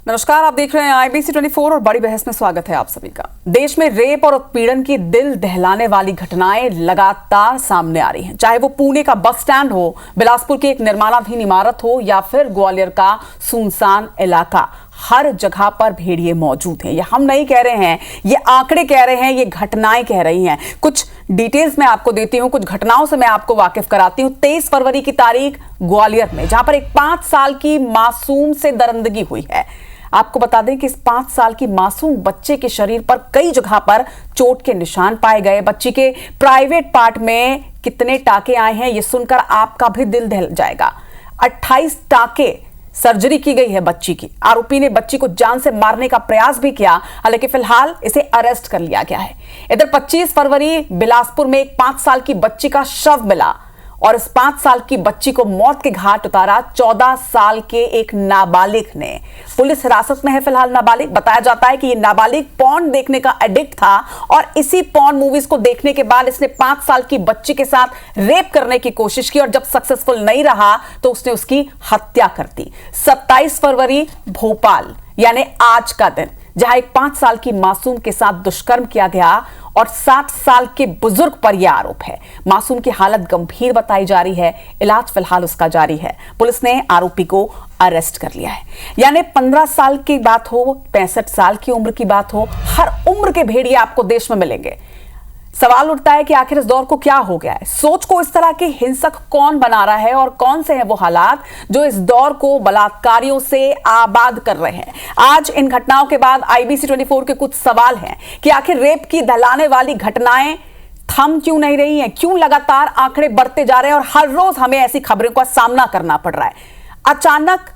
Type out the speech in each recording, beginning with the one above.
नमस्कार, आप देख रहे हैं IBC 24 और बड़ी बहस में स्वागत है आप सभी का। देश में रेप और उत्पीड़न की दिल दहलाने वाली घटनाएं लगातार सामने आ रही हैं, चाहे वो पुणे का बस स्टैंड हो, बिलासपुर की एक निर्माणाधीन इमारत हो या फिर ग्वालियर का सुनसान इलाका। हर जगह पर भेड़िए मौजूद हैं। ये हम नहीं कह रहे हैं, ये आंकड़े कह रहे हैं, ये घटनाएं कह रही हैं। कुछ डिटेल्स मैं आपको देती हूं, कुछ घटनाओं से मैं आपको वाकिफ कराती हूं। 23 फरवरी की तारीख ग्वालियर में, जहां पर एक 5 साल की मासूम से दरिंदगी हुई है। आपको बता दें कि इस 5 साल की मासूम बच्चे के शरीर पर कई जगह पर चोट के निशान पाए गए। बच्ची के प्राइवेट पार्ट में कितने टाके आए हैं, ये सुनकर आपका भी दिल दहल जाएगा। 28 टाके सर्जरी की गई है बच्ची की। आरोपी ने बच्ची को जान से मारने का प्रयास भी किया, हालांकि फिलहाल इसे अरेस्ट कर लिया गया है। इधर 25 फरवरी बिलासपुर में एक 5 साल की बच्ची का शव मिला और इस 5 साल की बच्ची को मौत के घाट उतारा 14 साल के एक नाबालिग ने। पुलिस हिरासत में है फिलहाल नाबालिग। बताया जाता है कि ये नाबालिग पॉर्न देखने का एडिक्ट था और इसी पॉर्न मूवीज को देखने के बाद इसने 5 साल की बच्ची के साथ रेप करने की कोशिश की और जब सक्सेसफुल नहीं रहा तो उसने उसकी हत्या कर दी। 27 फरवरी भोपाल, यानी आज का दिन, जहां एक 5 साल की मासूम के साथ दुष्कर्म किया गया और 60 साल के बुजुर्ग पर यह आरोप है। मासूम की हालत गंभीर बताई जा रही है, इलाज फिलहाल उसका जारी है। पुलिस ने आरोपी को अरेस्ट कर लिया है। यानी 15 साल की बात हो, 65 साल की उम्र की बात हो, हर उम्र के भेड़िए आपको देश में मिलेंगे। सवाल उठता है कि आखिर इस दौर को क्या हो गया है? सोच को इस तरह के हिंसक कौन बना रहा है और कौन से हैं वो हालात जो इस दौर को बलात्कारियों से आबाद कर रहे हैं? आज इन घटनाओं के बाद IBC 24 के कुछ सवाल हैं कि आखिर रेप की दहलाने वाली घटनाएं थम क्यों नहीं रही हैं? क्यों लगातार आंकड़े बढ़ते जा रहे हैं और हर रोज हमें ऐसी खबरों का सामना करना पड़ रहा है? अचानक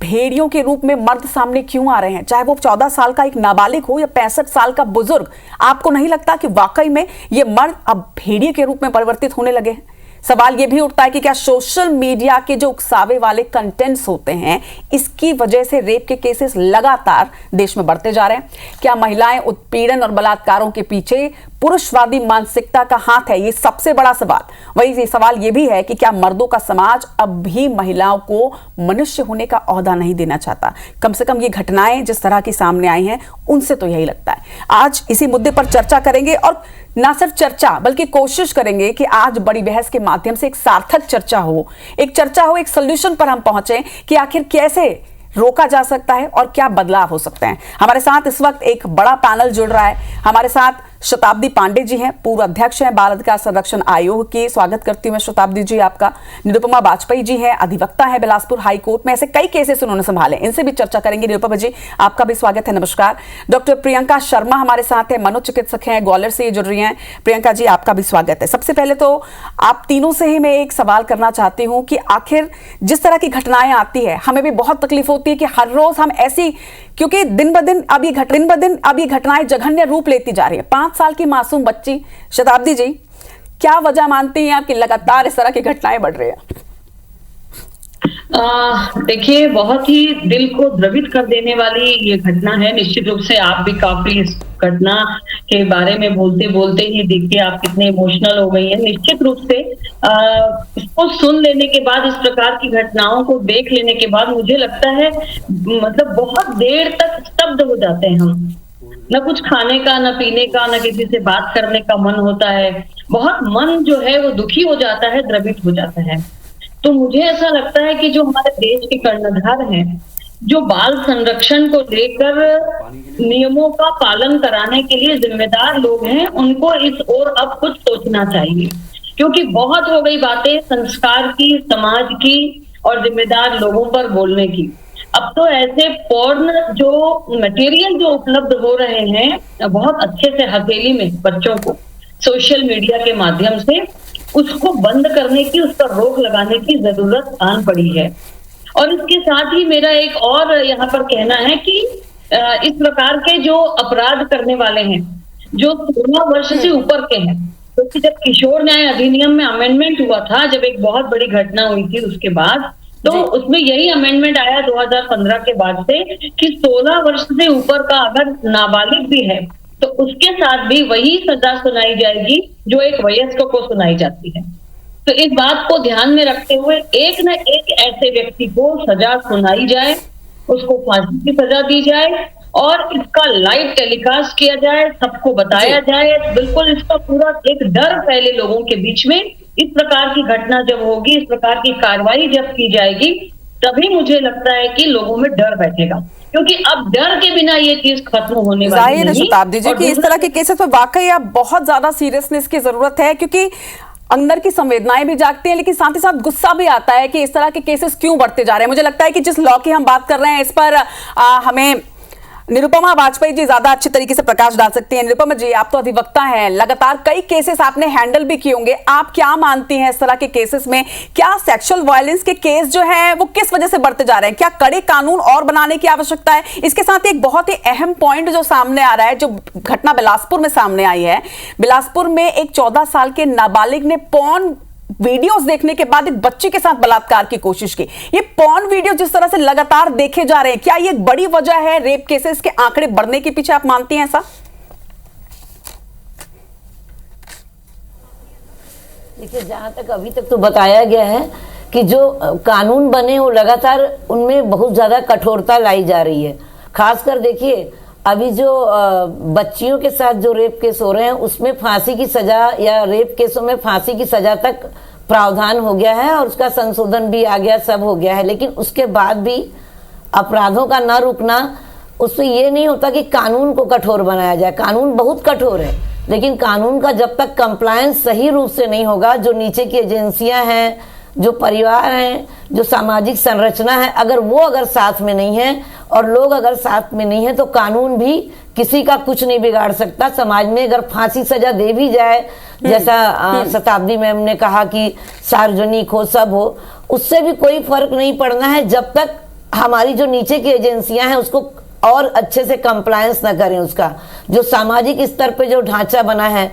भेड़ियों के रूप में मर्द सामने क्यों आ रहे हैं, चाहे वो 14 साल का एक नाबालिग हो या 65 साल का बुजुर्ग? आपको नहीं लगता कि वाकई में ये मर्द अब भेड़िए के रूप में परिवर्तित होने लगे हैं? सवाल यह भी उठता है कि क्या सोशल मीडिया के जो उकसावे वाले कंटेंट्स होते हैं, इसकी वजह से रेप के केसेस लगातार देश में बढ़ते जा रहे हैं? क्या महिलाएं उत्पीड़न और बलात्कारों के पीछे पुरुषवादी मानसिकता का हाथ है? ये सबसे बड़ा सवाल। वही ये सवाल ये भी है कि क्या मर्दों का समाज अब भी महिलाओं को मनुष्य होने का ओहदा नहीं देना चाहता? कम से कम ये घटनाएं जिस तरह की सामने आई हैं, उनसे तो यही लगता है। आज इसी मुद्दे पर चर्चा करेंगे और ना सिर्फ चर्चा बल्कि कोशिश करेंगे कि आज बड़ी बहस के माध्यम से एक सार्थक चर्चा हो, एक सोल्यूशन पर हम पहुंचे कि आखिर कैसे रोका जा सकता है और क्या बदलाव हो सकते हैं। हमारे साथ इस वक्त एक बड़ा पैनल जुड़ रहा है। हमारे साथ शताब्दी पांडे जी हैं, पूर्व अध्यक्ष हैं बाल अधिकार संरक्षण आयोग की। स्वागत करती हूं मैं शताब्दी जी आपका। निरुपमा वाजपेयी जी हैं, अधिवक्ता हैं बिलासपुर हाई कोर्ट में, ऐसे कई केसेस उन्होंने संभाले, इनसे भी चर्चा करेंगे। निरुपमा जी आपका भी स्वागत है, नमस्कार। डॉक्टर प्रियंका शर्मा हमारे साथ है, मनोचिकित्सक हैं, ग्वालियर से जुड़ रही हैं। प्रियंका जी आपका भी स्वागत है। सबसे पहले तो आप तीनों से ही मैं एक सवाल करना चाहती हूँ कि आखिर जिस तरह की घटनाएं आती है, हमें भी बहुत तकलीफ होती है कि हर रोज हम ऐसी, क्योंकि दिन ब दिन अब ये घटनाएं जघन्य रूप लेती जा रही है। 5 साल की मासूम बच्ची, शताब्दी जी क्या वजह मानती हैं आप कि लगातार इस तरह की घटनाएं बढ़ रही हैं? देखिए, बहुत ही दिल को द्रवित कर देने वाली ये घटना है। निश्चित रूप से आप भी काफी इस घटना के बारे में बोलते बोलते ही देखिए आप कितने इमोशनल हो गई हैं। निश्चित रूप से इसको सुन लेने के बाद, इस प्रकार की घटनाओं को देख लेने के बाद मुझे लगता है मतलब बहुत देर तक स्तब्ध हो जाते हैं हम। न कुछ खाने का, न पीने का, न किसी से बात करने का मन होता है। बहुत मन जो है वो दुखी हो जाता है, द्रवित हो जाता है। तो मुझे ऐसा लगता है कि जो हमारे देश के कर्णधार हैं, जो बाल संरक्षण को लेकर नियमों का पालन कराने के लिए जिम्मेदार लोग हैं, उनको इस ओर अब कुछ सोचना चाहिए। क्योंकि बहुत हो गई बातें संस्कार की, समाज की और जिम्मेदार लोगों पर बोलने की। अब तो ऐसे पोर्न जो मटेरियल जो उपलब्ध हो रहे हैं बहुत अच्छे से हथेली में बच्चों को सोशल मीडिया के माध्यम से, उसको बंद करने की, उस पर रोक लगाने की जरूरत आन पड़ी है। और इसके साथ ही मेरा एक और यहाँ पर कहना है कि इस प्रकार के जो अपराध करने वाले हैं, जो 16 वर्ष से ऊपर के हैं, क्योंकि जब किशोर न्याय अधिनियम में अमेंडमेंट हुआ था, जब एक बहुत बड़ी घटना हुई थी उसके बाद, तो उसमें यही अमेंडमेंट आया 2015 के बाद से कि 16 वर्ष से ऊपर का अगर नाबालिग भी है तो उसके साथ भी वही सजा सुनाई जाएगी जो एक वयस्क को सुनाई जाती है। तो इस बात को ध्यान में रखते हुए एक न एक ऐसे व्यक्ति को सजा सुनाई जाए उसको फांसी की सजा दी जाए और इसका लाइव टेलीकास्ट किया जाए, सबको बताया जाए। बिल्कुल इसका पूरा एक डर फैले लोगों के बीच में। इस प्रकार की घटना जब होगी, इस प्रकार की कार्रवाई जब की जाएगी, तभी मुझे लगता है कि लोगों में डर बैठेगा, क्योंकि अब डर के बिना ये चीज खत्म होने वाली जाहिर है नहीं। शताब्दी जी कि इस तरह के केसेस पर वाकई अब बहुत ज्यादा सीरियसनेस की जरूरत है, क्योंकि अंदर की संवेदनाएं भी जागती हैं, लेकिन साथ ही साथ गुस्सा भी आता है कि इस तरह के केसेस क्यों बढ़ते जा रहे हैं। मुझे लगता है कि जिस लॉ की हम बात कर रहे हैं इस पर हमें निरुपमा वाजपेयी जी ज्यादा अच्छे तरीके से प्रकाश डाल सकती हैं। निरुपमा जी, आप तो अधिवक्ता हैं, लगातार कई केसेस आपने हैंडल भी किए होंगे। आप क्या मानती हैं इस तरह के केसेस में, क्या सेक्सुअल वायलेंस के केस जो है वो किस वजह से बढ़ते जा रहे हैं? क्या कड़े कानून और बनाने की आवश्यकता है? इसके साथ एक बहुत ही अहम पॉइंट जो सामने आ रहा है, जो घटना बिलासपुर में सामने आई है। बिलासपुर में एक 14 साल के नाबालिग ने पॉर्न वीडियोस देखने के बाद एक बच्ची के साथ बलात्कार की कोशिश की। ये पॉर्न वीडियो जिस तरह से लगातार देखे जा रहे हैं, क्या ये एक बड़ी वजह है रेप केसेस के आंकड़े बढ़ने के पीछे? आप मानती हैं ऐसा? देखिए, जहां तक अभी तक तो बताया गया है कि जो कानून बने वो लगातार उनमें बहुत ज्यादा कठोरता लाई जा रही है। खासकर देखिए, अभी जो बच्चियों के साथ जो रेप केस हो रहे हैं उसमें फांसी की सजा, या रेप केसों में फांसी की सजा तक प्रावधान हो गया है और उसका संशोधन भी आ गया, सब हो गया है। लेकिन उसके बाद भी अपराधों का न रुकना, उससे ये नहीं होता कि कानून को कठोर बनाया जाए। कानून बहुत कठोर है, लेकिन कानून का जब तक कंप्लायंस सही रूप से नहीं होगा, जो नीचे की एजेंसियां हैं, जो परिवार हैं, जो सामाजिक संरचना है, अगर साथ में नहीं है और लोग अगर साथ में नहीं है, तो कानून भी किसी का कुछ नहीं बिगाड़ सकता। समाज में अगर फांसी सजा दे भी जाए, जैसा शताब्दी मैम ने कहा कि सार्वजनिक हो, सब हो, उससे भी कोई फर्क नहीं पड़ना है जब तक हमारी जो नीचे की एजेंसियां हैं उसको और अच्छे से कंप्लायंस न करें। उसका जो सामाजिक स्तर पे जो ढांचा बना है,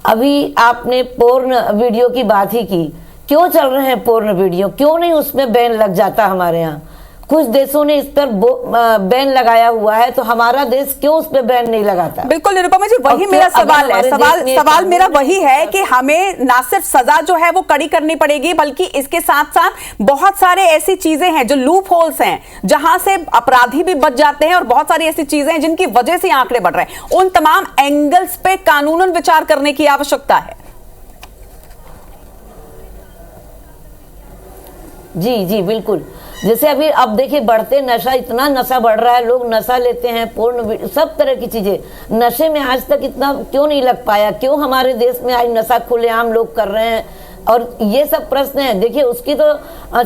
अभी आपने पोर्न वीडियो की बात ही की, क्यों चल रहे हैं पोर्न वीडियो? क्यों नहीं उसमें बैन लग जाता? हमारे यहाँ कुछ देशों ने इस पर बैन लगाया हुआ है, तो हमारा देश क्यों उस पर बैन नहीं लगाता? बिल्कुल निरुपमा जी, वही मेरा सवाल है। सवाल मेरा वही है कि हमें ना सिर्फ सजा जो है वो कड़ी करनी पड़ेगी, बल्कि इसके साथ साथ बहुत सारे ऐसी चीजें हैं जो लूप होल्स हैं, जहां से अपराधी भी बच जाते हैं, और बहुत सारी ऐसी चीजें हैं जिनकी वजह से आंकड़े बढ़ रहे हैं। उन तमाम एंगल्स पे कानूनन विचार करने की आवश्यकता है। जी जी बिल्कुल। जैसे अभी अब देखिए, बढ़ते नशा, इतना नशा बढ़ रहा है, लोग नशा लेते हैं, पूर्ण सब तरह की चीजें। नशे में आज तक इतना क्यों नहीं लग पाया? क्यों हमारे देश में आज नशा खुलेआम लोग कर रहे हैं? और ये सब प्रश्न है। देखिए, उसकी तो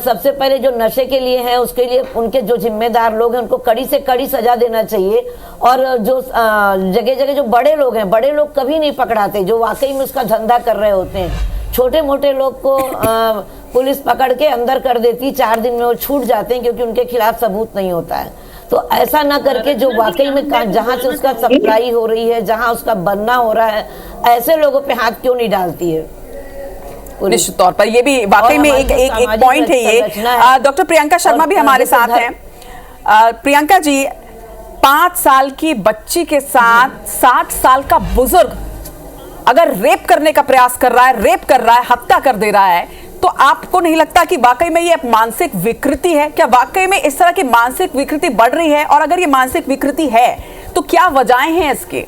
सबसे पहले जो नशे के लिए है, उसके लिए उनके जो जिम्मेदार लोग हैं उनको कड़ी से कड़ी सजा देना चाहिए। और जो जगह जगह जो बड़े लोग हैं, बड़े लोग कभी नहीं पकड़ाते जो वाकई में उसका धंधा कर रहे होते हैं। छोटे मोटे लोग को पुलिस पकड़ के अंदर कर देती, 4 दिन में वो छूट जाते हैं क्योंकि उनके खिलाफ सबूत नहीं होता है। तो ऐसा ना करके जो वाकई में जहां से उसका सप्लाई हो रही है, जहां उसका बनना हो रहा है, ऐसे लोगों पे हाथ क्यों नहीं डालती है? निश्चित तौर पर ये भी वाकई में एक पॉइंट है ये। डॉक्टर प्रियंका शर्मा भी हमारे साथ हैं। प्रियंका जी, 5 साल की बच्ची के साथ 60 साल का बुजुर्ग अगर रेप करने का प्रयास कर रहा है, रेप कर रहा है, हत्या कर दे रहा है, तो आपको नहीं लगता कि वाकई में ये मानसिक विकृति है? क्या वाकई में इस तरह की मानसिक विकृति बढ़ रही है? और अगर ये मानसिक विकृति है तो क्या वजहें हैं इसके?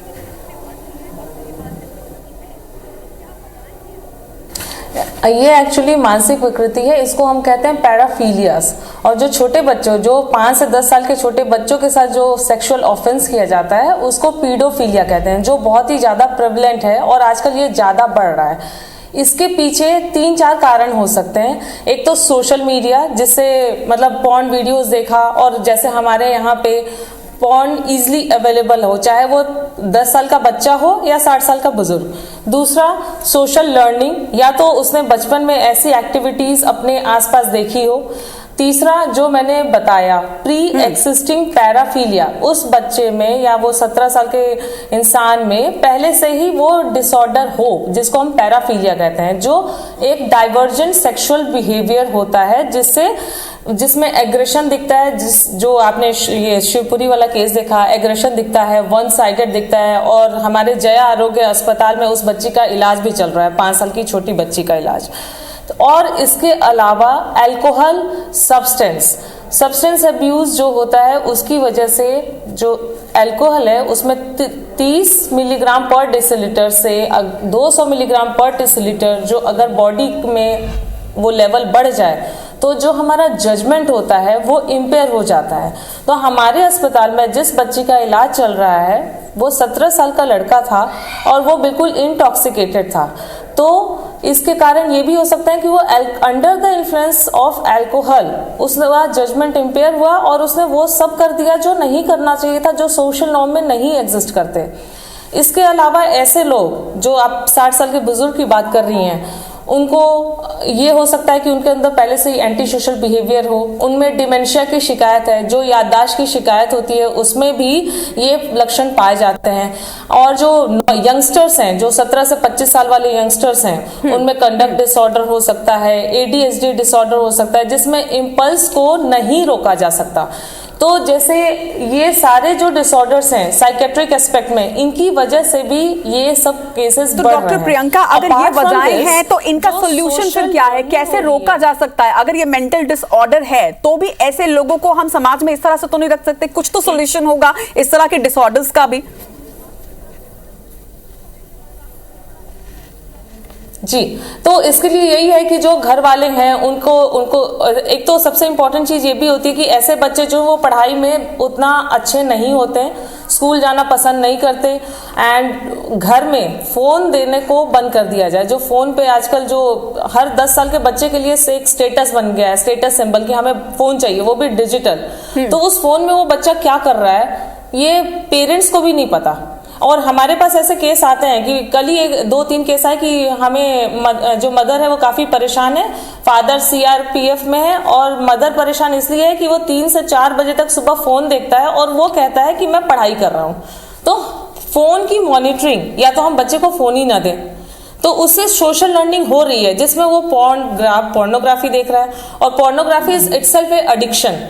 ये एक्चुअली मानसिक विकृति है, इसको हम कहते हैं पैराफीलियास। और जो छोटे बच्चों, जो 5 से 10 साल के छोटे बच्चों के साथ जो सेक्सुअल ऑफेंस किया जाता है, उसको पीडोफीलिया कहते हैं, जो बहुत ही ज़्यादा प्रेवलेंट है और आजकल ये ज़्यादा बढ़ रहा है। इसके पीछे 3-4 कारण हो सकते हैं। एक तो सोशल मीडिया, जिससे मतलब पॉर्न वीडियोस देखा, और जैसे हमारे यहाँ पे पॉर्न इजीली अवेलेबल हो, चाहे वो 10 साल का बच्चा हो या 60 साल का बुजुर्ग। दूसरा, सोशल लर्निंग, या तो उसने बचपन में ऐसी एक्टिविटीज अपने आसपास देखी हो। तीसरा, जो मैंने बताया, प्री एक्सिस्टिंग पैराफीलिया, उस बच्चे में या वो 17 साल के इंसान में पहले से ही वो डिसऑर्डर हो, जिसको हम पैराफीलिया कहते हैं, जो एक डाइवर्जेंट सेक्सुअल बिहेवियर होता है, जिसमें एग्रेशन दिखता है, जो आपने ये शिवपुरी वाला केस देखा, एग्रेशन दिखता है, वन साइडेड दिखता है। और हमारे जया आरोग्य अस्पताल में उस बच्ची का इलाज भी चल रहा है, 5 साल की छोटी बच्ची का इलाज। और इसके अलावा अल्कोहल, सब्सटेंस, सब्सटेंस अब्यूज जो होता है उसकी वजह से जो अल्कोहल है उसमें 30 मिलीग्राम पर डेसीलीटर से 200 मिलीग्राम पर डेसीलीटर जो अगर बॉडी में वो लेवल बढ़ जाए तो जो हमारा जजमेंट होता है वो इम्पेयर हो जाता है। तो हमारे अस्पताल में जिस बच्ची का इलाज चल रहा है वो 17 साल का लड़का था और वो बिल्कुल इंटॉक्सिकेटेड था। तो इसके कारण ये भी हो सकता है कि वो under the influence of alcohol उसका जजमेंट इम्पेयर हुआ और उसने वो सब कर दिया जो नहीं करना चाहिए था, जो सोशल नॉर्म में नहीं एग्जिस्ट करते। इसके अलावा ऐसे लोग जो आप 60 साल के बुजुर्ग की बात कर रही हैं, उनको ये हो सकता है कि उनके अंदर पहले से ही एंटी सोशल बिहेवियर हो, उनमें डिमेंशिया की शिकायत है, जो याददाश्त की शिकायत होती है उसमें भी ये लक्षण पाए जाते हैं। और जो यंगस्टर्स हैं, जो 17 से 25 साल वाले यंगस्टर्स हैं, उनमें कंडक्ट डिसऑर्डर हो सकता है, ADHD डिसऑर्डर हो सकता है जिसमें इम्पल्स को नहीं रोका जा सकता। तो जैसे ये सारे जो डिसऑर्डर्स हैं साइकेट्रिक एस्पेक्ट में, इनकी वजह से भी ये सब केसेस बढ़ रहे हैं। डॉक्टर प्रियंका, अगर ये वजहें हैं तो इनका सोल्यूशन फिर क्या है? कैसे रोका जा सकता है? अगर ये मेंटल डिसऑर्डर है तो भी ऐसे लोगों को हम समाज में इस तरह से तो नहीं रख सकते, कुछ तो सोल्यूशन होगा इस तरह के डिसऑर्डर्स का भी। जी, तो इसके लिए यही है कि जो घर वाले हैं उनको एक तो सबसे इम्पोर्टेंट चीज ये भी होती है कि ऐसे बच्चे जो वो पढ़ाई में उतना अच्छे नहीं होते, स्कूल जाना पसंद नहीं करते, एंड घर में फोन देने को बंद कर दिया जाए। जो फोन पे आजकल जो हर 10 साल के बच्चे के लिए से एक स्टेटस बन गया है, स्टेटस सिंबल कि हमें फोन चाहिए, वो भी डिजिटल। तो उस फोन में वो बच्चा क्या कर रहा है ये पेरेंट्स को भी नहीं पता। और हमारे पास ऐसे केस आते हैं कि कल ही 2-3 केस आए कि हमें जो मदर है वो काफी परेशान है, फादर CRPF में है और मदर परेशान इसलिए है कि वो 3 से 4 बजे तक सुबह फोन देखता है और वो कहता है कि मैं पढ़ाई कर रहा हूँ। तो फोन की मॉनिटरिंग, या तो हम बच्चे को फोन ही ना दें, तो उससे सोशल लर्निंग हो रही है जिसमें वो पोर्नोग्राफी देख रहा है, और pornography is itself A addiction.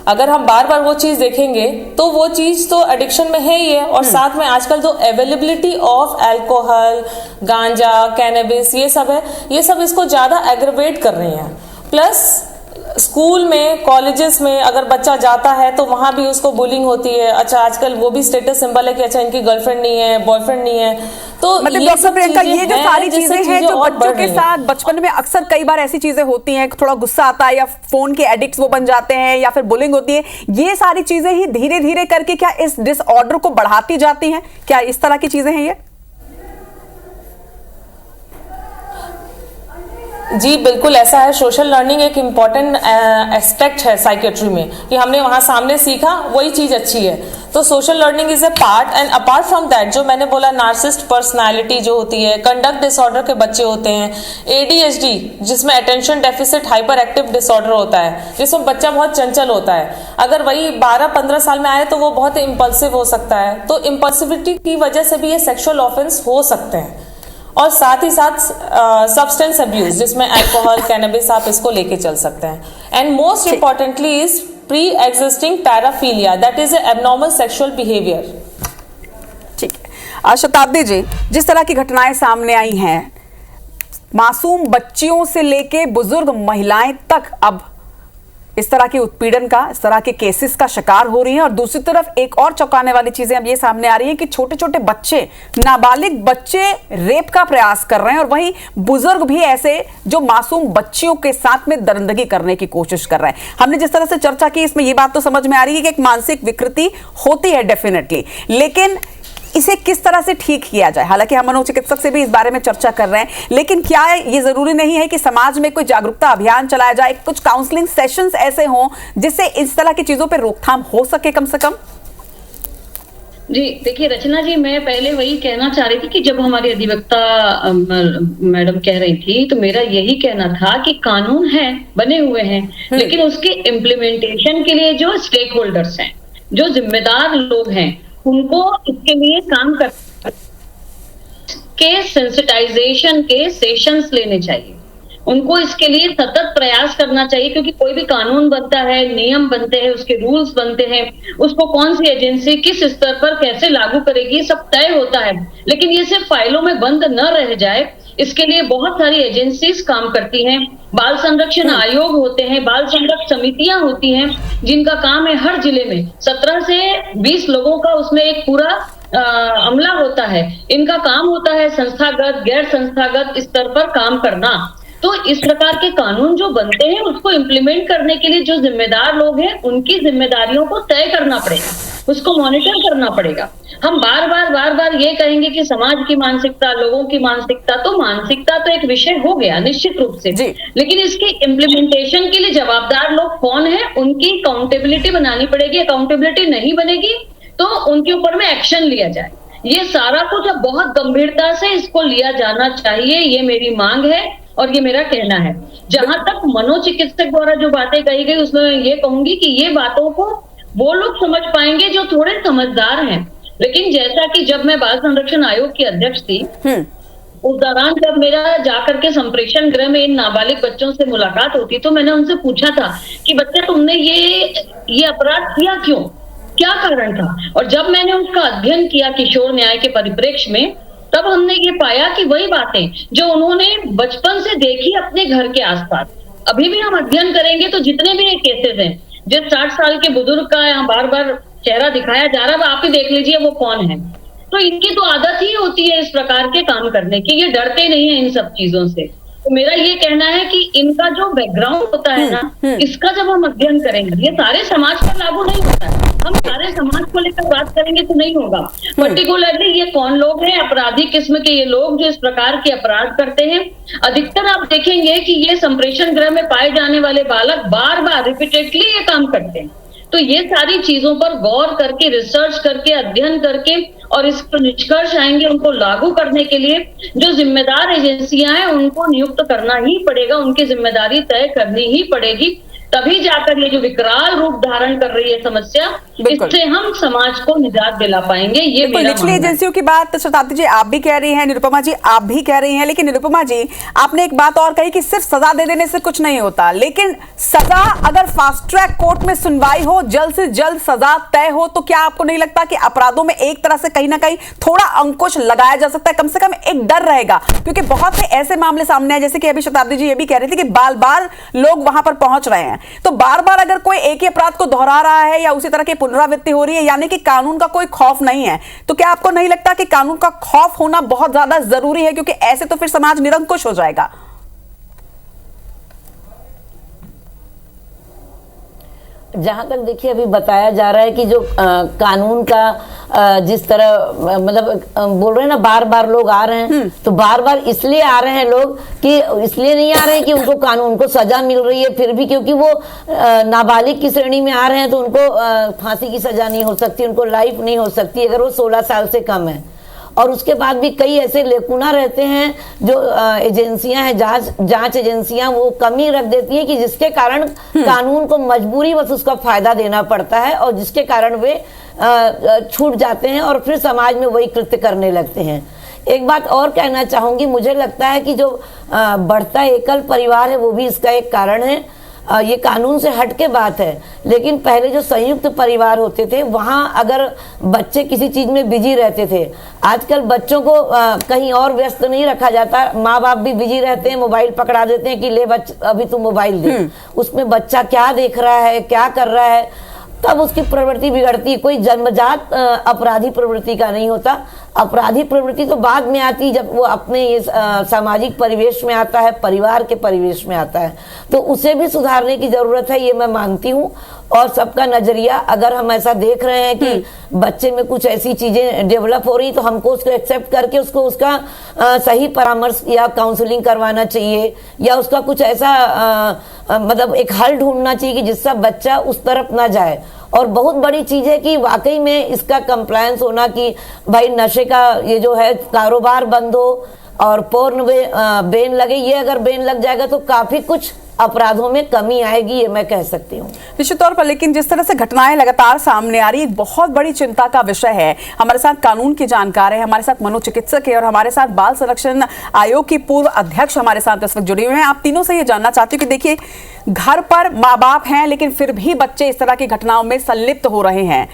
अगर हम बार बार वो चीज देखेंगे तो वो चीज तो एडिक्शन में है ही है। और साथ में आजकल जो अवेलेबिलिटी ऑफ अल्कोहल, गांजा, कैनबिस ये सब है, ये सब इसको ज्यादा एग्रवेट कर रही हैं। प्लस स्कूल में, कॉलेजेस में अगर बच्चा जाता है तो वहां भी उसको बुलिंग होती है। अच्छा, आजकल वो भी स्टेटस सिंबल है कि अच्छा इनकी गर्लफ्रेंड नहीं है, बॉयफ्रेंड नहीं है। तो मतलब ये डॉक्टर सब प्रियंका, ये जो सारी चीजें हैं जो बच्चों के साथ बचपन में अक्सर कई बार ऐसी चीजें होती हैं, थोड़ा गुस्सा आता है या फोन के एडिक्ट्स वो बन जाते हैं या फिर बुलिंग होती है, ये सारी चीजें ही धीरे धीरे करके क्या इस डिसऑर्डर को बढ़ाती जाती हैं? क्या इस तरह की चीजें हैं ये? जी बिल्कुल ऐसा है। सोशल लर्निंग एक इम्पॉर्टेंट एस्पेक्ट है साइकेट्री में, कि हमने वहां सामने सीखा वही चीज अच्छी है। तो social learning is a part, and apart from that जो मैंने बोला नार्सिस्ट पर्सनालिटी जो होती है, कंडक्ट डिसऑर्डर के बच्चे होते हैं, ADHD जिसमें attention deficit hyper active disorder होता है, जिसमें बच्चा बहुत चंचल होता है, अगर वही 12-15 साल में आए तो वो बहुत इम्पल्सिव हो सकता है। तो इम्पल्सिविटी की वजह से भी ये सेक्सुअल ऑफेंस हो सकते हैं। और साथ ही साथ सब्सटेंस अब्यूज जिसमें अल्कोहल, कैनबिस, आप इसको लेके चल सकते हैं। And most importantly is pre existing paraphilia, that is abnormal sexual behaviour. ठीक है शताब्दी जी, जिस तरह की घटनाएं सामने आई हैं, मासूम बच्चियों से लेके बुजुर्ग महिलाएं तक अब इस तरह के उत्पीड़न का, इस तरह के केसेस का शिकार हो रही हैं। और दूसरी तरफ एक और चौंकाने वाली चीजें अब ये सामने आ रही हैं कि छोटे छोटे बच्चे, नाबालिग बच्चे रेप का प्रयास कर रहे हैं, और वहीं बुजुर्ग भी ऐसे जो मासूम बच्चियों के साथ में दरिंदगी करने की कोशिश कर रहे हैं। हमने जिस तरह से चर्चा की, इसमें ये बात तो समझ में आ रही है कि एक मानसिक विकृति होती है डेफिनेटली, लेकिन इसे किस तरह से ठीक किया जाए? हालांकि हम मनोचिकित्सक से भी इस बारे में चर्चा कर रहे हैं, लेकिन क्या ये जरूरी नहीं है कि समाज में कोई जागरूकता अभियान चलाया जाए, कुछ काउंसलिंग सेशंस ऐसे हों जिससे इस तरह की चीजों पर रोकथाम हो सके कम से कम? जी देखिए रचना जी, मैं पहले वही कहना चाह रही थी कि जब हमारी अधिवक्ता मैडम कह रही थी तो मेरा यही कहना था कि कानून है, बने हुए हैं, लेकिन उसके इम्प्लीमेंटेशन के लिए जो स्टेक होल्डर्स हैं, जो जिम्मेदार लोग हैं, उनको इसके लिए काम कर के सेंसिटाइजेशन के सेशंस लेने चाहिए। उनको इसके लिए सतत प्रयास करना चाहिए, क्योंकि कोई भी कानून बनता है, नियम बनते हैं, उसके रूल्स बनते हैं, उसको कौन सी एजेंसी किस स्तर पर कैसे लागू करेगी सब तय होता है। लेकिन ये सिर्फ फाइलों में बंद न रह जाए, इसके लिए बहुत सारी एजेंसीज काम करती हैं, बाल संरक्षण आयोग होते हैं, बाल संरक्षण समितियां होती हैं, जिनका काम है हर जिले में 17 से 20 लोगों का उसमें एक पूरा अमला होता है। इनका काम होता है संस्थागत गैर संस्थागत स्तर पर काम करना। तो इस प्रकार के कानून जो बनते हैं उसको इम्प्लीमेंट करने के लिए जो जिम्मेदार लोग हैं उनकी जिम्मेदारियों को तय करना पड़ेगा, उसको मॉनिटर करना पड़ेगा। हम बार बार ये कहेंगे कि समाज की मानसिकता, लोगों की मानसिकता, तो मानसिकता तो एक विषय हो गया निश्चित रूप से, लेकिन इसके इम्प्लीमेंटेशन के लिए जवाबदार लोग कौन है, उनकी अकाउंटेबिलिटी बनानी पड़ेगी। अकाउंटेबिलिटी नहीं बनेगी तो उनके ऊपर में एक्शन लिया जाए। ये सारा कुछ अब बहुत गंभीरता से इसको लिया जाना चाहिए, ये मेरी मांग है और ये मेरा कहना है। जहां तक मनोचिकित्सक द्वारा जो बातें कही गई उसमें मैं ये कहूंगी कि ये बातों को वो लोग समझ पाएंगे जो थोड़े समझदार हैं। लेकिन जैसा कि जब मैं बाल संरक्षण आयोग की अध्यक्ष थी, उस दौरान जब मेरा जाकर के संप्रेषण गृह में इन नाबालिग बच्चों से मुलाकात होती तो मैंने उनसे पूछा था कि बच्चे तुमने ये अपराध किया क्यों, क्या कारण था। और जब मैंने उसका अध्ययन किया किशोर न्याय के परिप्रेक्ष्य में, तब हमने ये पाया कि वही बातें जो उन्होंने बचपन से देखी अपने घर के आसपास, अभी भी हम अध्ययन करेंगे तो जितने भी ये केसेस हैं, जिस 60 साल के बुजुर्ग का यहाँ बार बार चेहरा दिखाया जा रहा है, आप ही देख लीजिए वो कौन है। तो इनकी तो आदत ही होती है इस प्रकार के काम करने की, ये डरते नहीं है इन सब चीजों से। तो मेरा ये कहना है कि इनका जो बैकग्राउंड होता है ना, इसका जब हम अध्ययन करेंगे, ये सारे समाज पर लागू नहीं होता है, हम सारे समाज को लेकर बात करेंगे तो नहीं होगा। पर्टिकुलरली ये कौन लोग हैं, अपराधी किस्म के ये लोग जो इस प्रकार के अपराध करते हैं। अधिकतर आप देखेंगे कि ये संप्रेषण गृह में पाए जाने वाले बालक बार बार रिपीटेडली ये काम करते हैं। तो ये सारी चीजों पर गौर करके, रिसर्च करके, अध्ययन करके और इस पर निष्कर्ष आएंगे, उनको लागू करने के लिए जो जिम्मेदार एजेंसियां हैं उनको नियुक्त करना ही पड़ेगा, उनकी जिम्मेदारी तय करनी ही पड़ेगी। तभी जाकर ये जो विकराल रूप धारण कर रही है समस्या, इससे हम समाज को निजात दिला पाएंगे। ये निचली एजेंसियों की बात शताब्दी जी आप भी कह रही हैं, निरुपमा जी आप भी कह रही हैं, लेकिन निरुपमा जी आपने एक बात और कही कि सिर्फ सजा दे देने से कुछ नहीं होता, लेकिन सजा अगर फास्ट ट्रैक कोर्ट में सुनवाई हो, जल्द से जल्द सजा तय हो, तो क्या आपको नहीं लगता कि अपराधों में एक तरह से कहीं ना कहीं थोड़ा अंकुश लगाया जा सकता है, कम से कम एक डर रहेगा? क्योंकि बहुत से ऐसे मामले सामने आए, जैसे कि अभी शताब्दी जी ये भी कह रही थी कि बार बार लोग वहां पर पहुंच रहे हैं, तो बार बार अगर कोई एक ही अपराध को दोहरा रहा है या उसी तरह की पुनरावृत्ति हो रही है, यानी कि कानून का कोई खौफ नहीं है, तो क्या आपको नहीं लगता कि कानून का खौफ होना बहुत ज्यादा जरूरी है? क्योंकि ऐसे तो फिर समाज निरंकुश हो जाएगा। जहाँ तक देखिए अभी बताया जा रहा है कि जो कानून का जिस तरह मतलब बोल रहे हैं ना, बार बार लोग आ रहे हैं, तो बार बार इसलिए आ रहे हैं लोग कि इसलिए नहीं आ रहे हैं कि उनको कानून को सजा मिल रही है, फिर भी क्योंकि वो नाबालिग की श्रेणी में आ रहे हैं तो उनको फांसी की सजा नहीं हो सकती, उनको लाइफ नहीं हो सकती अगर वो 16 साल से कम है। और उसके बाद भी कई ऐसे लेकुना रहते हैं जो एजेंसियां हैं, जांच एजेंसियां, वो कमी रख देती हैं कि जिसके कारण कानून को मजबूरी बस उसका फायदा देना पड़ता है और जिसके कारण वे छूट जाते हैं और फिर समाज में वही कृत्य करने लगते हैं। एक बात और कहना चाहूंगी, मुझे लगता है कि जो बढ़ता एकल परिवार है वो भी इसका एक कारण है। ये कानून से हट के बात है, लेकिन पहले जो संयुक्त परिवार होते थे वहाँ अगर बच्चे किसी चीज में बिजी रहते थे, आजकल बच्चों को कहीं और व्यस्त नहीं रखा जाता, माँ बाप भी बिजी रहते हैं, मोबाइल पकड़ा देते हैं कि ले अभी तू मोबाइल दे। उसमें बच्चा क्या देख रहा है, क्या कर रहा है, तब उसकी प्रवृत्ति बिगड़ती है। कोई जन्मजात अपराधी प्रवृत्ति का नहीं होता, अपराधी प्रवृत्ति तो बाद में आती जब वो अपने ये सामाजिक परिवेश में आता है, परिवार के परिवेश में आता है, तो उसे भी सुधारने की जरूरत है, ये मैं मानती हूँ। और सबका नजरिया, अगर हम ऐसा देख रहे हैं कि बच्चे में कुछ ऐसी चीजें डेवलप हो रही तो हमको उसको एक्सेप्ट करके उसको उसका सही परामर्श या काउंसलिंग करवाना चाहिए, या उसका कुछ ऐसा मतलब एक हल ढूंढना चाहिए कि जिससे बच्चा उस तरफ ना जाए। और बहुत बड़ी चीज है कि वाकई में इसका कंप्लायंस होना कि भाई नशे का ये जो है कारोबार बंद हो और पूर्ण बैन लगे। ये अगर बैन लग जाएगा तो काफी कुछ अपराधों में कमी आएगी, ये मैं कह सकती हूँ निश्चित तौर पर। लेकिन जिस तरह से घटनाएं लगातार सामने आ रही है, बहुत बड़ी चिंता का विषय है। हमारे साथ कानून के जानकार है, हमारे साथ मनोचिकित्सक है और हमारे साथ बाल संरक्षण आयोग की पूर्व अध्यक्ष हमारे साथ इस वक्त जुड़े हुए हैं। आप तीनों से ये जानना चाहती हूँ कि देखिए, घर पर माँ बाप हैं लेकिन फिर भी बच्चे इस तरह की घटनाओं में संलिप्त हो रहे हैं।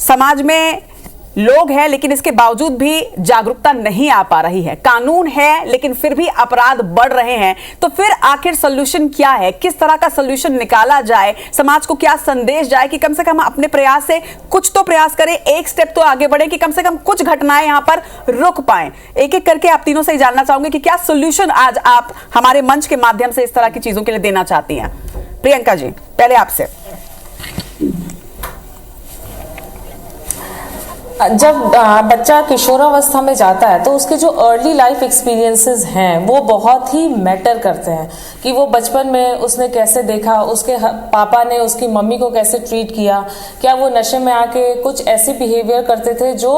समाज में लोग हैं लेकिन इसके बावजूद भी जागरूकता नहीं आ पा रही है, कानून है लेकिन फिर भी अपराध बढ़ रहे हैं, तो फिर आखिर सोल्यूशन क्या है? किस तरह का सोल्यूशन निकाला जाए? समाज को क्या संदेश जाए कि कम से कम अपने प्रयास से कुछ तो प्रयास करें, एक स्टेप तो आगे बढ़े कि कम से कम कुछ घटनाएं यहां पर रुक पाए। एक एक करके आप तीनों से जानना चाहूंगे कि क्या सोल्यूशन आज आप हमारे मंच के माध्यम से इस तरह की चीजों के लिए देना चाहती हैं। प्रियंका जी, पहले आपसे। जब बच्चा किशोरावस्था में जाता है तो उसके जो अर्ली लाइफ एक्सपीरियंसेस हैं वो बहुत ही मैटर करते हैं कि वो बचपन में उसने कैसे देखा, उसके पापा ने उसकी मम्मी को कैसे ट्रीट किया, क्या वो नशे में आके कुछ ऐसे बिहेवियर करते थे जो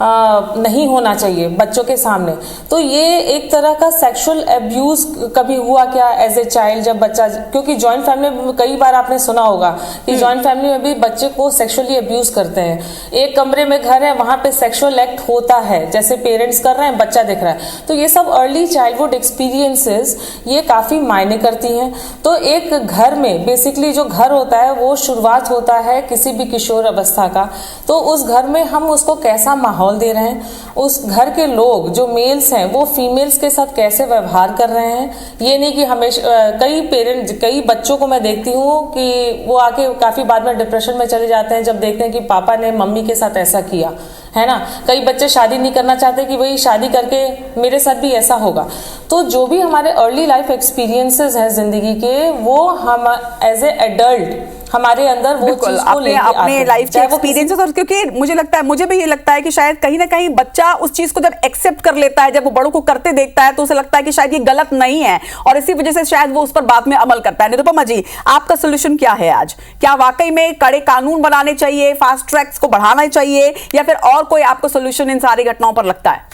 नहीं होना चाहिए बच्चों के सामने। तो ये एक तरह का सेक्सुअल अब्यूज कभी हुआ क्या एज ए चाइल्ड जब बच्चा, क्योंकि जॉइंट फैमिली में कई बार आपने सुना होगा कि जॉइंट फैमिली में भी बच्चे को सेक्सुअली अब्यूज करते हैं। एक कमरे में घर वहां पे सेक्सुअल एक्ट होता है, जैसे पेरेंट्स कर रहे हैं बच्चा देख रहा है। तो ये सब अर्ली चाइल्डहुड एक्सपीरियंसेस ये काफी मायने करती हैं। तो एक घर में बेसिकली जो घर होता है वो शुरुआत होता है किसी भी किशोर अवस्था का। तो उस घर में हम उसको कैसा माहौल दे रहे हैं, उस घर के लोग जो मेल्स हैं वो फीमेल्स के साथ कैसे व्यवहार कर रहे हैं। ये नहीं कि हमेशा कई बच्चों को मैं देखती हूँ कि वो आके काफी बाद में डिप्रेशन में चले जाते हैं जब देखते हैं कि पापा ने मम्मी के साथ ऐसा किया, है ना। कई बच्चे शादी नहीं करना चाहते कि भाई शादी करके मेरे साथ भी ऐसा होगा। तो जो भी हमारे अर्ली लाइफ एक्सपीरियंसेस हैं जिंदगी के, वो हम एज ए एडल्ट हमारे अंदर वो चीज को लेके अपने लाइफ के एक्सपीरियंसेस, और क्योंकि मुझे भी ये लगता है कि शायद कहीं ना कहीं बच्चा उस चीज को जब एक्सेप्ट कर लेता है, जब वो बड़ों को करते देखता है तो उसे लगता है कि शायद ये गलत नहीं है और इसी वजह से शायद वो उस पर बाद में अमल करता है। निरुपमा जी, आपका सोल्यूशन क्या है आज? क्या वाकई में कड़े कानून बनाने चाहिए, फास्ट ट्रैक्स को बढ़ाना चाहिए, या फिर और कोई आपको सोल्यूशन इन सारी घटनाओं पर लगता है?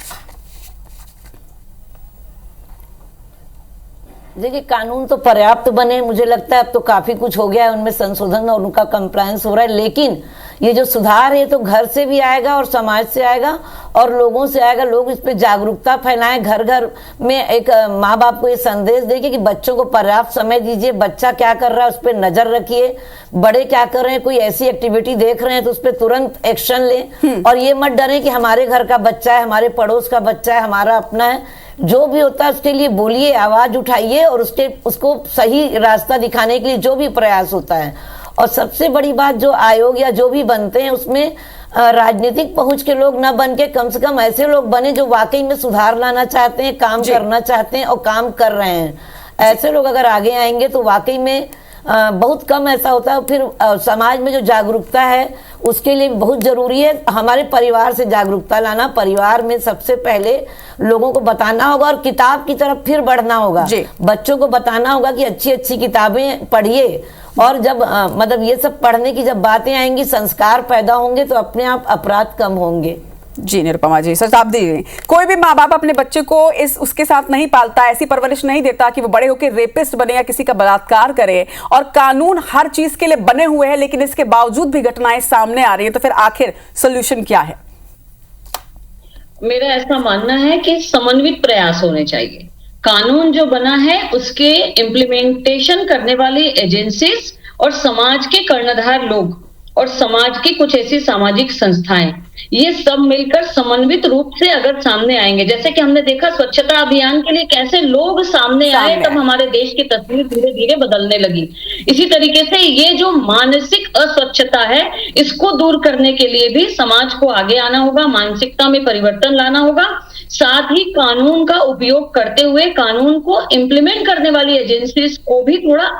देखिए, कानून तो पर्याप्त बने, मुझे लगता है अब तो काफी कुछ हो गया है, उनमें संशोधन और उनका कंप्लायंस हो रहा है। लेकिन ये जो सुधार है तो घर से भी आएगा और समाज से आएगा और लोगों से आएगा। लोग इस पे जागरूकता फैलाएं, घर घर में एक माँ बाप को ये संदेश देंगे कि बच्चों को पर्याप्त समय दीजिए, बच्चा क्या कर रहा है उस पर नजर रखिए, बड़े क्या कर रहे हैं, कोई ऐसी एक्टिविटी देख रहे हैं तो उस पर तुरंत एक्शन लें। और ये मत डरें कि हमारे घर का बच्चा है, हमारे पड़ोस का बच्चा है, हमारा अपना है। जो भी होता है उसके लिए बोलिए, आवाज उठाइए और उसको सही रास्ता दिखाने के लिए जो भी प्रयास होता है। और सबसे बड़ी बात, जो आयोग या जो भी बनते हैं उसमें राजनीतिक पहुंच के लोग ना बन के कम से कम ऐसे लोग बने जो वाकई में सुधार लाना चाहते हैं, काम करना चाहते हैं और काम कर रहे हैं। ऐसे लोग अगर आगे आएंगे तो वाकई में बहुत कम ऐसा होता है। फिर समाज में जो जागरूकता है उसके लिए बहुत जरूरी है हमारे परिवार से जागरूकता लाना। परिवार में सबसे पहले लोगों को बताना होगा और किताब की तरफ फिर बढ़ना होगा। बच्चों को बताना होगा कि अच्छी अच्छी किताबें पढ़िए, और जब मतलब ये सब पढ़ने की जब बातें आएंगी, संस्कार पैदा होंगे तो अपने आप अपराध कम होंगे। जी निरुपमा जी, शताब्दी जी, कोई भी माँ बाप अपने बच्चे को उसके साथ नहीं पालता, ऐसी परवरिश नहीं देता कि वो बड़े होकर रेपिस्ट बने या किसी का बलात्कार करे, और कानून हर चीज के लिए बने हुए हैं लेकिन इसके बावजूद भी घटनाएं सामने आ रही हैं, तो फिर आखिर सोल्यूशन क्या है? मेरा ऐसा मानना है कि समन्वित प्रयास होने चाहिए। कानून जो बना है उसके इम्प्लीमेंटेशन करने वाली एजेंसीज और समाज के कर्णधार लोग और समाज की कुछ ऐसी सामाजिक संस्थाएं, ये सब मिलकर समन्वित रूप से अगर सामने आएंगे, जैसे कि हमने देखा स्वच्छता अभियान के लिए कैसे लोग सामने आए, तब हमारे देश की तस्वीर धीरे धीरे बदलने लगी। इसी तरीके से ये जो मानसिक अस्वच्छता है इसको दूर करने के लिए भी समाज को आगे आना होगा, मानसिकता में परिवर्तन लाना होगा। साथ ही कानून का उपयोग करते हुए कानून को इम्प्लीमेंट करने वाली एजेंसीज को भी थोड़ा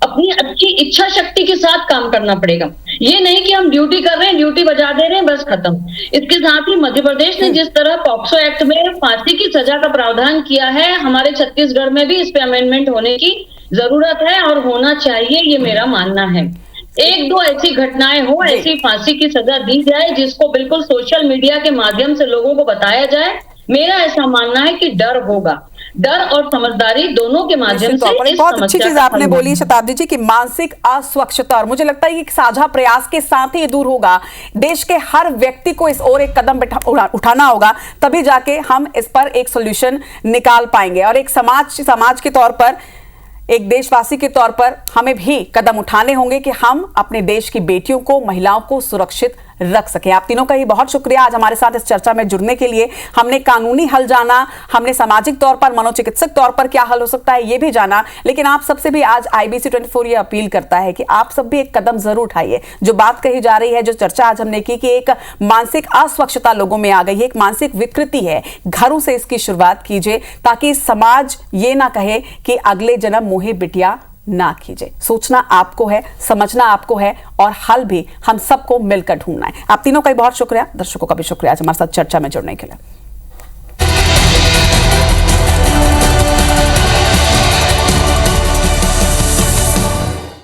अपनी अच्छी इच्छा शक्ति के साथ काम करना पड़ेगा। ये नहीं कि हम ड्यूटी कर रहे हैं, ड्यूटी बजा दे रहे हैं, बस खत्म। इसके साथ ही मध्य प्रदेश ने जिस तरह पॉक्सो एक्ट में फांसी की सजा का प्रावधान किया है, हमारे छत्तीसगढ़ में भी इस पे अमेंडमेंट होने की जरूरत है और होना चाहिए, ये मेरा मानना है। एक दो ऐसी घटनाएं हो, ऐसी फांसी की सजा दी जाए जिसको बिल्कुल सोशल मीडिया के माध्यम से लोगों को बताया जाए। मेरा ऐसा मानना है कि डर होगा, डर और समझदारी दोनों के माध्यम से। बहुत अच्छी चीज आपने बोली शताब्दी जी कि मानसिक अस्वच्छता, और मुझे लगता है कि साझा प्रयास के साथ ही ये दूर होगा। देश के हर व्यक्ति को इस ओर एक कदम उठाना होगा, तभी जाके हम इस पर एक सोल्यूशन निकाल पाएंगे। और एक समाज के तौर पर, एक देशवासी के तौर पर हमें भी कदम उठाने होंगे कि हम अपने देश की बेटियों को, महिलाओं को सुरक्षित रख सके। आप तीनों का ही बहुत शुक्रिया आज हमारे साथ इस चर्चा में जुड़ने के लिए। हमने कानूनी हल जाना, हमने सामाजिक तौर पर, मनोचिकित्सक तौर पर क्या हल हो सकता है ये भी जाना, लेकिन आप सबसे भी आज IBC 24 ये अपील करता है कि आप सब भी एक कदम जरूर उठाइए। जो बात कही जा रही है, जो चर्चा आज हमने की कि एक मानसिक अस्वच्छता लोगों में आ गई है, एक मानसिक विकृति है, घरों से इसकी शुरुआत कीजिए ताकि समाज ये ना कहे कि अगले जन्म मुहे बिटिया ना कीजिए। सोचना आपको है, समझना आपको है और हल भी हम सबको मिलकर ढूंढना है। आप तीनों का भी बहुत शुक्रिया, दर्शकों का भी शुक्रिया आज हमारे साथ चर्चा में जुड़ने के लिए।